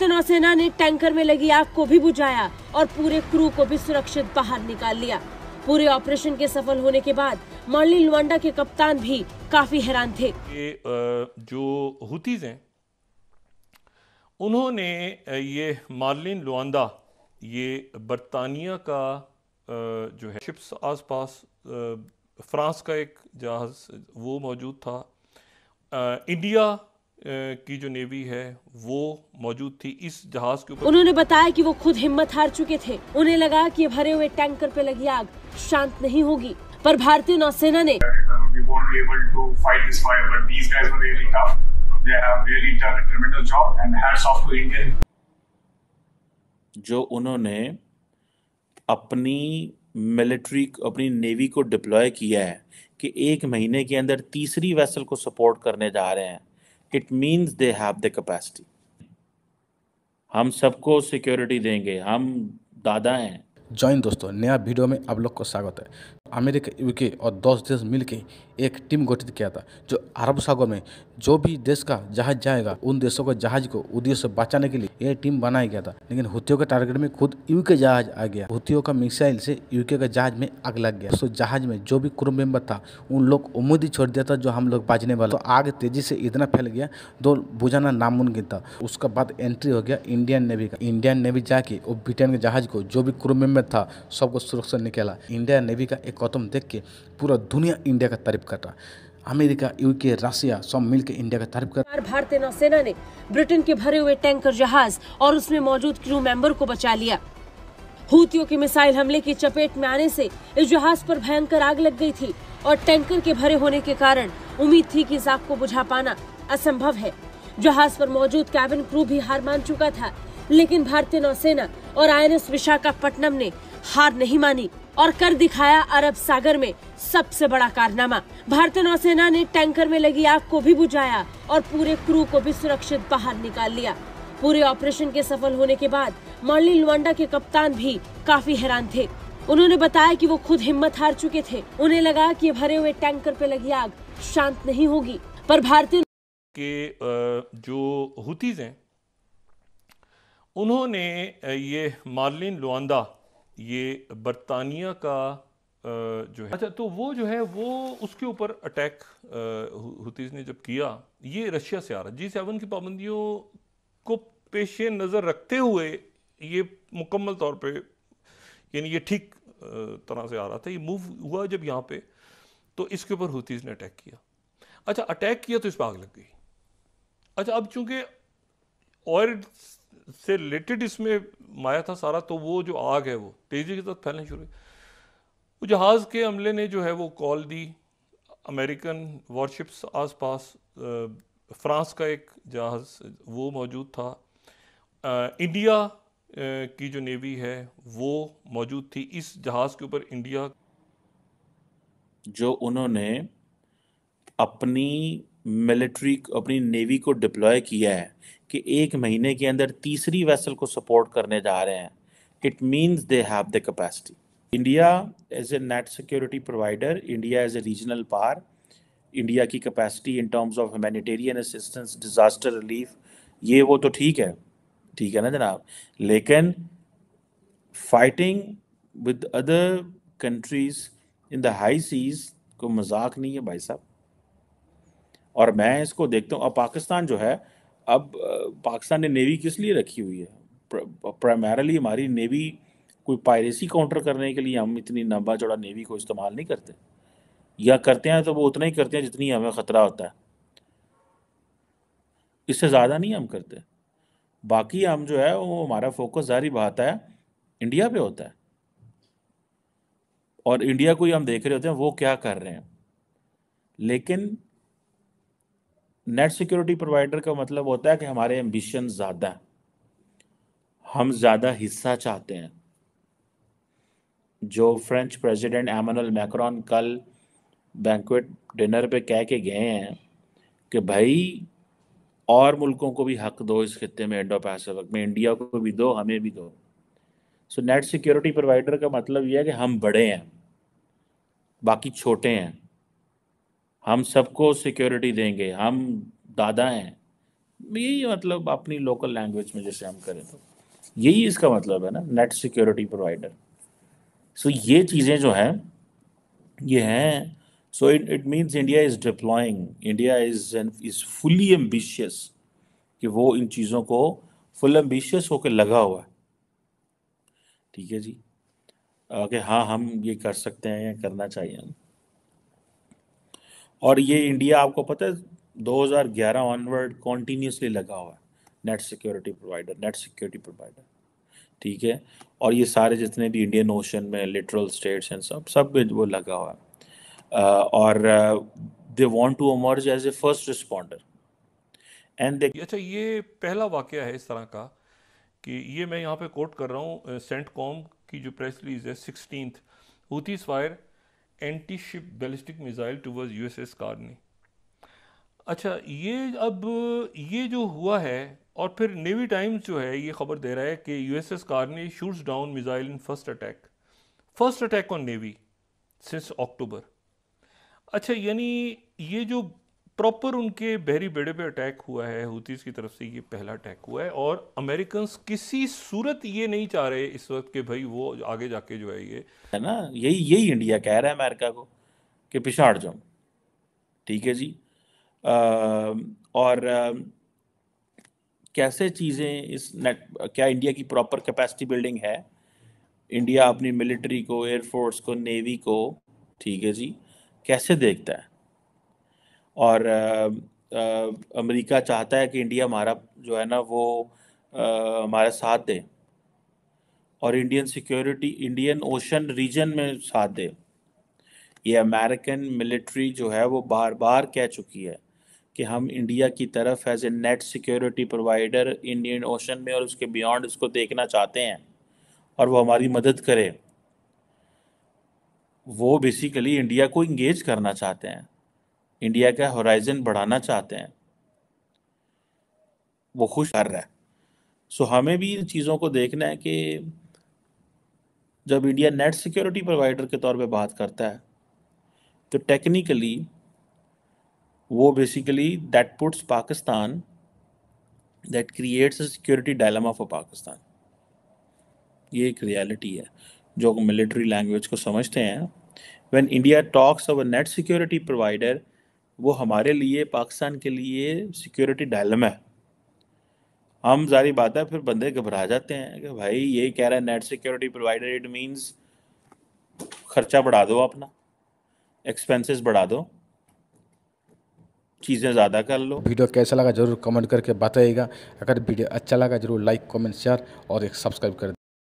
भारतीय नौसेना ने टैंकर में लगी आग को भी बुझाया और पूरे क्रू को भी सुरक्षित बाहर निकाल लिया। पूरे ऑपरेशन के सफल होने के बाद मार्लिन लुआंडा के कप्तान भी काफी हैरान थे। जो हुतीज हैं उन्होंने ये मार्लिन लुआंडा ये बरतानिया का जो है शिप्स आसपास फ्रांस का एक जहाज वो मौजूद था, इंडिया की जो नेवी है वो मौजूद थी इस जहाज के ऊपर। उन्होंने बताया कि वो खुद हिम्मत हार चुके थे। उन्हें लगा कि भरे हुए टैंकर पे लगी आग शांत नहीं होगी, पर भारतीय नौसेना ने जो उन्होंने अपनी मिलिट्री अपनी नेवी को डिप्लॉय किया है कि 1 महीने के अंदर तीसरी वेसल को सपोर्ट करने जा रहे हैं, it means they have the capacity. हम सबको सिक्योरिटी देंगे, हम दादा हैं। जॉइन दोस्तों, नया वीडियो में आप लोग को स्वागत है। अमेरिका, यूके और 10 देश मिलकर एक टीम गठित किया था जो अरब सागर में जो भी देश का जहाज जाएगा उन देशों के जहाज को उद्देश्य से बचाने के लिए यह टीम बनाया गया था। लेकिन हुतियों के टारगेट में खुद यूके जहाज आ गया। हुतियों का मिसाइल से यूके का जहाज में आग लग गया। तो जहाज में जो भी क्रू मेंबर था उन लोग उम्मीद ही छोड़ दिया था जो हम लोग बाजने वाला। तो आग तेजी से इतना फैल गया दो बुझाना नामुमकिन था। उसके बाद एंट्री हो गया इंडियन नेवी का। इंडियन नेवी जाके वो ब्रिटेन के जहाज को जो भी क्रू मेंबर था सबको सुरक्षित निकाला। इंडियन नेवी का एक कदम देख के पूरा दुनिया इंडिया का तारीफ कर रहा। अमेरिका, यूके, रशिया सब मिलकर इंडिया का तारीफ कर। भारतीय नौसेना ने ब्रिटेन के भरे हुए टैंकर जहाज और उसमें मौजूद क्रू मेंबर को बचा लिया। हुतियों के मिसाइल हमले की चपेट में आने से इस जहाज पर भयंकर आग लग गई थी और टैंकर के भरे होने के कारण उम्मीद थी कि इस आग को बुझा पाना असंभव है। जहाज पर मौजूद कैबिन क्रू भी हार मान चुका था, लेकिन भारतीय नौसेना और INS विशाखापट्टनम ने हार नहीं मानी और कर दिखाया अरब सागर में सबसे बड़ा कारनामा। भारतीय नौसेना ने टैंकर में लगी आग को भी बुझाया और पूरे क्रू को भी सुरक्षित बाहर निकाल लिया। पूरे ऑपरेशन के सफल होने के बाद मार्लिन लुआंडा के कप्तान भी काफी हैरान थे। उन्होंने बताया कि वो खुद हिम्मत हार चुके थे। उन्हें लगा कि भरे हुए टैंकर पे लगी आग शांत नहीं होगी, पर भारतीय के जो हुतीज हैं उन्होंने ये मार्लिन लुआंडा ये बरतानिया का जो है, अच्छा तो वो जो है वो उसके ऊपर अटैक हुतीज ने जब किया, ये रशिया से आ रहा G7 की पाबंदियों को पेश नज़र रखते हुए ये मुकम्मल तौर पे यानी ये ठीक तरह से आ रहा था। ये मूव हुआ जब यहाँ पे तो इसके ऊपर हुतीज ने अटैक किया। अच्छा अटैक किया तो इस पर आग लग गई। अच्छा अब चूंकि ऑयल से रिलेटेड इसमें माया था सारा, तो वो जो आग है वो तेजी के साथ फैलने शुरू हुई। वो जहाज़ के हमले ने जो है वो कॉल दी। अमेरिकन वॉरशिप्स आसपास फ्रांस का एक जहाज़ वो मौजूद था, इंडिया की जो नेवी है वो मौजूद थी इस जहाज़ के ऊपर। इंडिया जो उन्होंने अपनी मिलिट्री अपनी नेवी को डिप्लॉय किया है कि 1 महीने के अंदर तीसरी वेसल को सपोर्ट करने जा रहे हैं, it means they have the capacity. India as a net security provider, India as a regional power, India की capacity in terms of humanitarian assistance, disaster relief, ये वो तो ठीक है ना जनाब, लेकिन fighting with other countries in the high seas को मजाक नहीं है भाई साहब। और मैं इसको देखता हूँ, अब पाकिस्तान जो है, अब पाकिस्तान ने नेवी किस लिए रखी हुई है? प्राइमरली हमारी नेवी कोई पायरेसी काउंटर करने के लिए हम इतनी लंबा चौड़ा नेवी को इस्तेमाल नहीं करते, या करते हैं तो वो उतना ही करते हैं जितनी हमें ख़तरा होता है, इससे ज़्यादा नहीं हम करते। बाकी हम जो है वो हमारा फोकस जारी बात है इंडिया पे होता है, और इंडिया को ही हम देख रहे होते हैं वो क्या कर रहे हैं। लेकिन नेट सिक्योरिटी प्रोवाइडर का मतलब होता है कि हमारे एम्बिशन ज़्यादा हैं, हम ज़्यादा हिस्सा चाहते हैं। जो फ्रेंच प्रेसिडेंट एमानुएल मैक्रोन कल बैंक्वेट डिनर पे कह के गए हैं कि भाई और मुल्कों को भी हक दो इस खित्ते में, इंडो पैसिफिक में, इंडिया को भी दो, हमें भी दो। सो नेट सिक्योरिटी प्रोवाइडर का मतलब यह है कि हम बड़े हैं, बाकी छोटे हैं, हम सबको सिक्योरिटी देंगे, हम दादा हैं, यही मतलब अपनी लोकल लैंग्वेज में जैसे हम करें तो यही इसका मतलब है ना, नेट सिक्योरिटी प्रोवाइडर। सो ये चीज़ें जो हैं ये हैं, so it means India is deploying, India is fully ambitious, कि वो इन चीज़ों को फुल एम्बिशियस होकर लगा हुआ है। ठीक है जी, कि हाँ हम ये कर सकते हैं या करना चाहिए हम। और ये इंडिया आपको पता है 2011 ऑनवर्ड कॉन्टीन्यूसली लगा हुआ है net security provider, net security provider. ठीक है, और ये सारे जितने भी इंडियन ओशन में लिटरल स्टेट्स हैं सब में वो लगा हुआ है। और they want to emerge as a first responder and they. अच्छा, ये पहला वाकया है इस तरह का कि ये मैं यहाँ पे कोट कर रहा हूँ सेंट कॉम की जो प्रेस रिलीज है 16th, Houthis fire anti ship ballistic missile towards USS Carney. अच्छा, ये जो हुआ है, और फिर नेवी टाइम्स जो है ये खबर दे रहा है कि USS Carney shoots down missile in first attack on navy since अक्टूबर। अच्छा, यानी ये जो प्रॉपर उनके बहरी बेड़े पे अटैक हुआ है हूतीस की तरफ से, ये पहला अटैक हुआ है, और अमेरिकन किसी सूरत ये नहीं चाह रहे इस वक्त कि भाई वो आगे जाके जो है ये है ना, यही यही इंडिया कह रहा है अमेरिका को कि पिछाड़ जाओ। ठीक है जी। और कैसे चीज़ें इस नेट, क्या इंडिया की प्रॉपर कैपेसिटी बिल्डिंग है? इंडिया अपनी मिलिट्री को, एयरफोर्स को, नेवी को, ठीक है जी, कैसे देखता है? और अमेरिका चाहता है कि इंडिया हमारा जो है ना वो हमारा साथ दे, और Indian security, Indian Ocean region में साथ दे। ये अमेरिकन मिलिट्री जो है वो बार बार कह चुकी है कि हम इंडिया की तरफ as a net security provider Indian Ocean में और उसके बियॉन्ड इसको देखना चाहते हैं, और वो हमारी मदद करे। वो बेसिकली इंडिया को इंगेज करना चाहते हैं, इंडिया का होराइजन बढ़ाना चाहते हैं, वो खुश कर रहा है। सो हमें भी इन चीज़ों को देखना है कि जब इंडिया नेट सिक्योरिटी प्रोवाइडर के तौर पे बात करता है तो टेक्निकली वो basically that puts Pakistan, that creates a security dilemma for Pakistan. ये एक रियलिटी है जो मिलिट्री लैंग्वेज को समझते हैं। When India talks our net security provider, वो हमारे लिए, पाकिस्तान के लिए सिक्योरिटी डायलेमा है। हम जारी बात है फिर बंदे घबरा जाते हैं कि भाई ये कह रहा है net security provider, it means खर्चा बढ़ा दो, अपना एक्सपेंसेस बढ़ा दो, चीज़ें ज़्यादा कर लो। वीडियो कैसा लगा जरूर कमेंट करके बताइएगा। अगर वीडियो अच्छा लगा जरूर लाइक कमेंट शेयर और एक सब्सक्राइब कर